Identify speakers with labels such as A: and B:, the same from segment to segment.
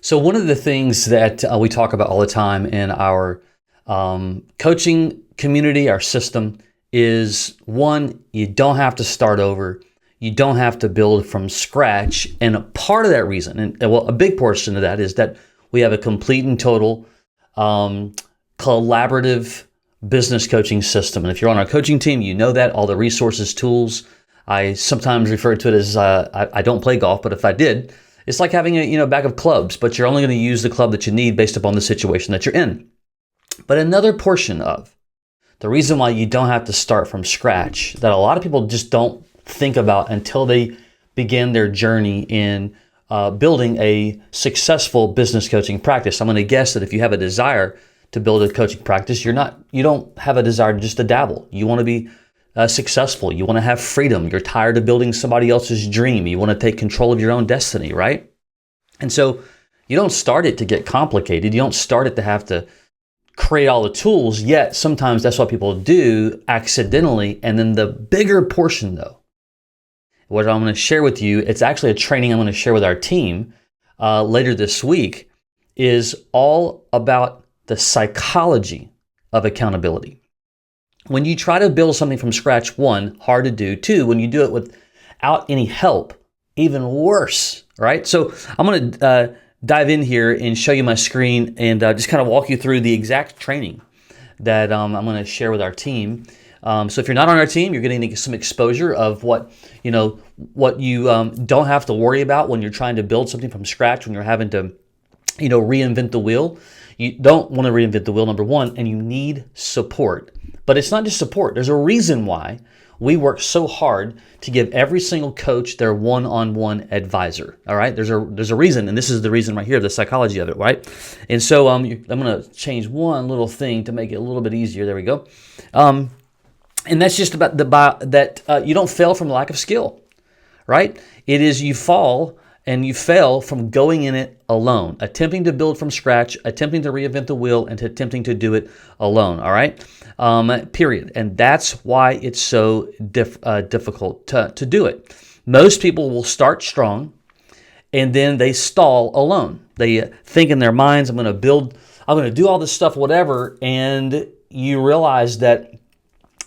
A: So one of the things that we talk about all the time in our coaching community, our system, is one, you don't have to start over. You don't have to build from scratch. And a part of that reason, and well, a big portion of that is that we have a complete and total collaborative business coaching system. And if you're on our coaching team, you know that, all the resources, tools. I sometimes refer to it as, I don't play golf, but if I did, it's like having a bag of clubs, but you're only going to use the club that you need based upon the situation that you're in. But another portion of the reason why you don't have to start from scratch that a lot of people just don't think about until they begin their journey in building a successful business coaching practice. I'm going to guess that if you have a desire to build a coaching practice, you don't have a desire just to dabble. You want to be successful. You want to have freedom. You're tired of building somebody else's dream. You want to take control of your own destiny, right? And so you don't start it to get complicated. You don't start it to have to create all the tools, yet sometimes that's what people do accidentally. And then the bigger portion though, what I'm going to share with you, it's actually a training I'm going to share with our team later this week, is all about the psychology of accountability. When you try to build something from scratch, one, hard to do. Two, when you do it without any help, even worse, right? So I'm going to dive in here and show you my screen and just kind of walk you through the exact training that I'm going to share with our team. So if you're not on our team, you're getting some exposure of what you don't have to worry about when you're trying to build something from scratch, when you're having to, reinvent the wheel. You don't want to reinvent the wheel, number one, and you need support. But it's not just support. There's a reason why we work so hard to give every single coach their one-on-one advisor. All right, there's a reason, and this is the reason right here, the psychology of it, right? And so I'm going to change one little thing to make it a little bit easier. There we go. And that's just about that you don't fail from lack of skill, right? It is you fall and you fail from going in it alone, attempting to build from scratch, attempting to reinvent the wheel, and attempting to do it alone, all right? Period. And that's why it's so difficult to do it. Most people will start strong, and then they stall alone. They think in their minds, I'm going to do all this stuff, whatever, and you realize that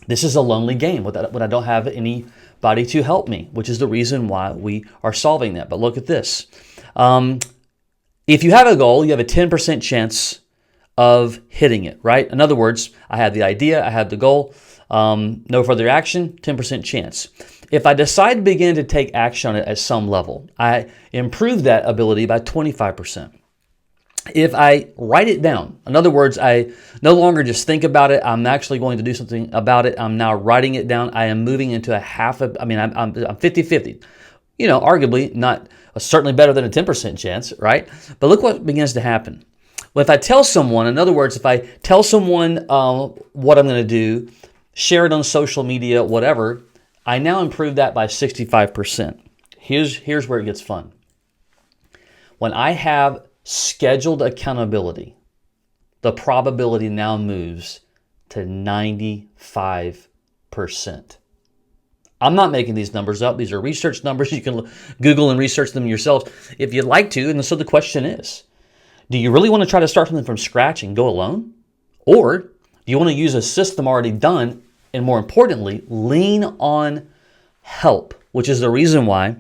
A: this is a lonely game when I don't have anybody to help me, which is the reason why we are solving that. But look at this. If you have a goal, you have a 10% chance of hitting it, right? In other words, I have the idea, I have the goal, no further action, 10% chance. If I decide to begin to take action on it at some level, I improve that ability by 25%. If I write it down, in other words, I no longer just think about it, I'm actually going to do something about it, I'm now writing it down, I am moving into I'm 50-50. Arguably not, certainly better than a 10% chance, right? But look what begins to happen. Well, if I tell someone, in other words, if I tell someone what I'm going to do, share it on social media, whatever, I now improve that by 65%. Here's where it gets fun. When I have scheduled accountability, the probability now moves to 95%. I'm not making these numbers up. These are research numbers. You can Google and research them yourselves if you'd like to. And so the question is, do you really want to try to start something from scratch and go alone? Or do you want to use a system already done and, more importantly, lean on help, which is the reason why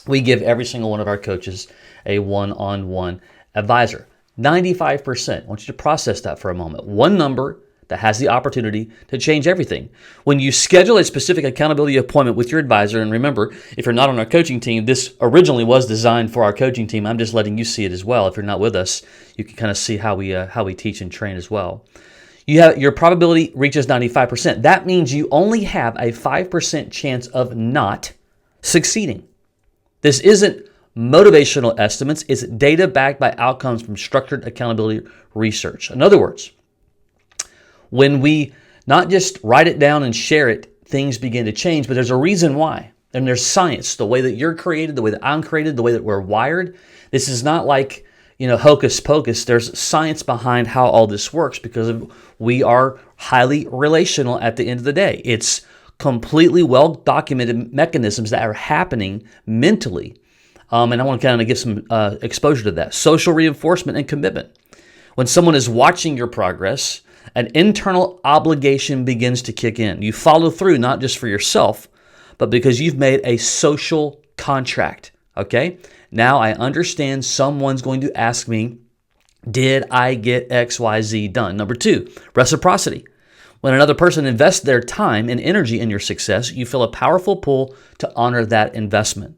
A: we give every single one of our coaches a one-on-one advisor. 95%. I want you to process that for a moment. One number that has the opportunity to change everything. When you schedule a specific accountability appointment with your advisor, and remember, if you're not on our coaching team, this originally was designed for our coaching team. I'm just letting you see it as well. If you're not with us, you can kind of see how we teach and train as well. Your probability reaches 95%. That means you only have a 5% chance of not succeeding. This isn't motivational estimates. It's data backed by outcomes from structured accountability research. In other words, when we not just write it down and share it, things begin to change, but there's a reason why. And there's science, the way that you're created, the way that I'm created, the way that we're wired. This is not like, hocus pocus. There's science behind how all this works because we are highly relational at the end of the day. It's completely well-documented mechanisms that are happening mentally And I want to kind of give some exposure to that. Social reinforcement and commitment. When someone is watching your progress, an internal obligation begins to kick in. You follow through, not just for yourself, but because you've made a social contract. Okay? Now I understand someone's going to ask me, did I get XYZ done? Number 2, reciprocity. When another person invests their time and energy in your success, you feel a powerful pull to honor that investment.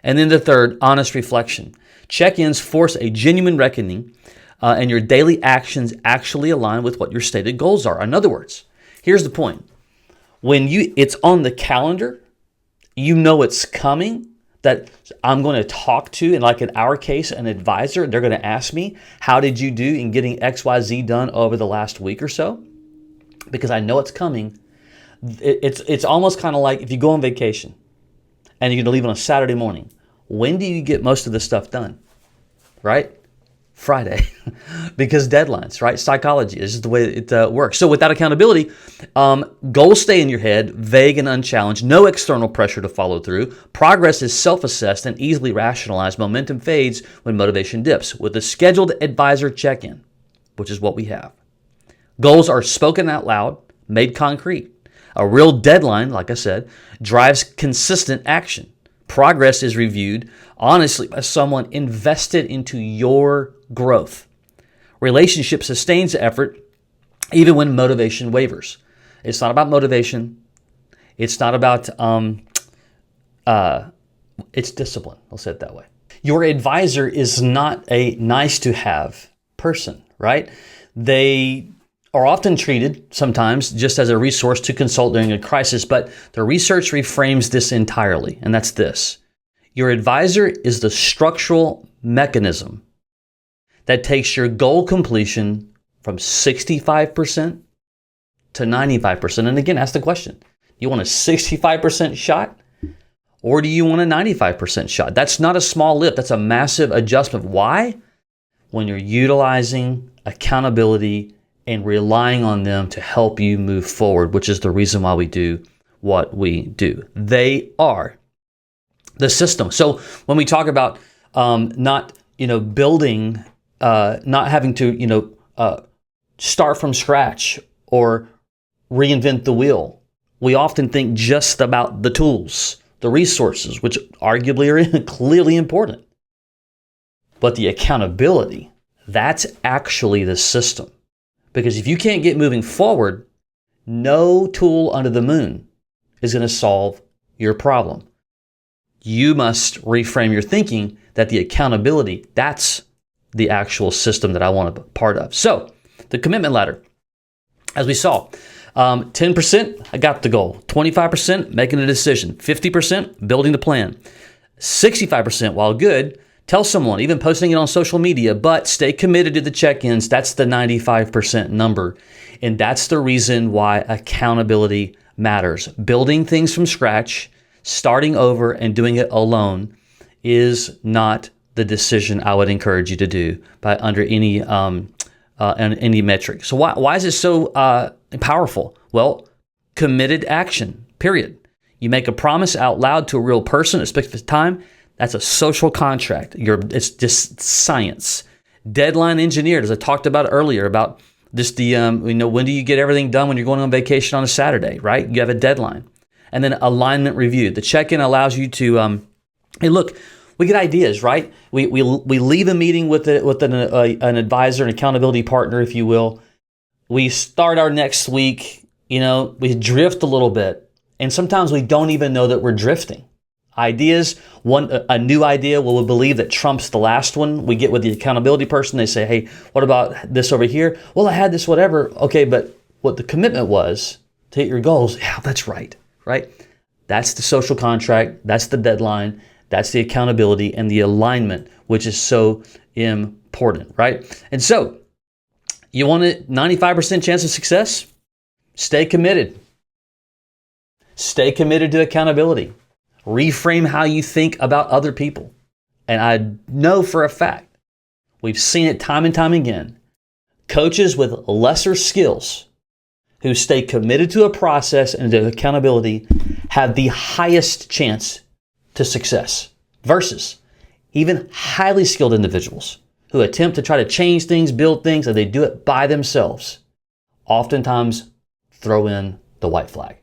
A: And then the 3rd, honest reflection. Check-ins force a genuine reckoning, and your daily actions actually align with what your stated goals are. In other words, here's the point. When it's on the calendar, you know it's coming, that I'm going to talk to, and like in our case, an advisor, they're going to ask me, how did you do in getting XYZ done over the last week or so? Because I know it's coming. It's almost kind of like if you go on vacation and you're going to leave on a Saturday morning. When do you get most of this stuff done? Right? Friday. Because deadlines, right? Psychology is just the way it works. So without accountability, goals stay in your head, vague and unchallenged, no external pressure to follow through. Progress is self-assessed and easily rationalized. Momentum fades when motivation dips. With a scheduled advisor check-in, which is what we have. Goals are spoken out loud, made concrete. A real deadline, like I said, drives consistent action. Progress is reviewed honestly by someone invested into your growth. Relationship sustains the effort even when motivation wavers. It's not about motivation. It's not about, it's discipline. I'll say it that way. Your advisor is not a nice to have person, right? They are often treated sometimes just as a resource to consult during a crisis, but the research reframes this entirely, and that's this. Your advisor is the structural mechanism that takes your goal completion from 65% to 95%. And again, ask the question, you want a 65% shot or do you want a 95% shot? That's not a small lift. That's a massive adjustment. Why? When you're utilizing accountability and relying on them to help you move forward, which is the reason why we do what we do. They are the system. So when we talk about not building, not having to start from scratch or reinvent the wheel, we often think just about the tools, the resources, which arguably are clearly important. But the accountability, that's actually the system. Because if you can't get moving forward, no tool under the moon is going to solve your problem. You must reframe your thinking that the accountability, that's the actual system that I want to be part of. So the commitment ladder, as we saw, 10%, I got the goal. 25%, making a decision. 50%, building the plan. 65%, while good, tell someone, even posting it on social media, but stay committed to the check-ins. That's the 95% number. And that's the reason why accountability matters. Building things from scratch, starting over and doing it alone is not the decision I would encourage you to do by under any metric. So why is it so powerful? Well, committed action, period. You make a promise out loud to a real person at a specific time. That's a social contract. It's just science. Deadline engineered, as I talked about earlier, about just the, when do you get everything done when you're going on vacation on a Saturday, right? You have a deadline. And then alignment review. The check-in allows you to, hey, look, we get ideas, right? We leave a meeting with an advisor, an accountability partner, if you will. We start our next week, we drift a little bit. And sometimes we don't even know that we're drifting. Ideas, a new idea, we believe that trumps the last one. We get with the accountability person. They say, hey, what about this over here? Well, I had this, whatever. Okay, but what the commitment was to hit your goals, yeah, that's right? That's the social contract. That's the deadline. That's the accountability and the alignment, which is so important, right? And so you want a 95% chance of success? Stay committed. Stay committed to accountability. Reframe how you think about other people. And I know for a fact, we've seen it time and time again, coaches with lesser skills who stay committed to a process and to accountability have the highest chance to success versus Even highly skilled individuals who attempt to try to change things, build things, and they do it by themselves, oftentimes throw in the white flag.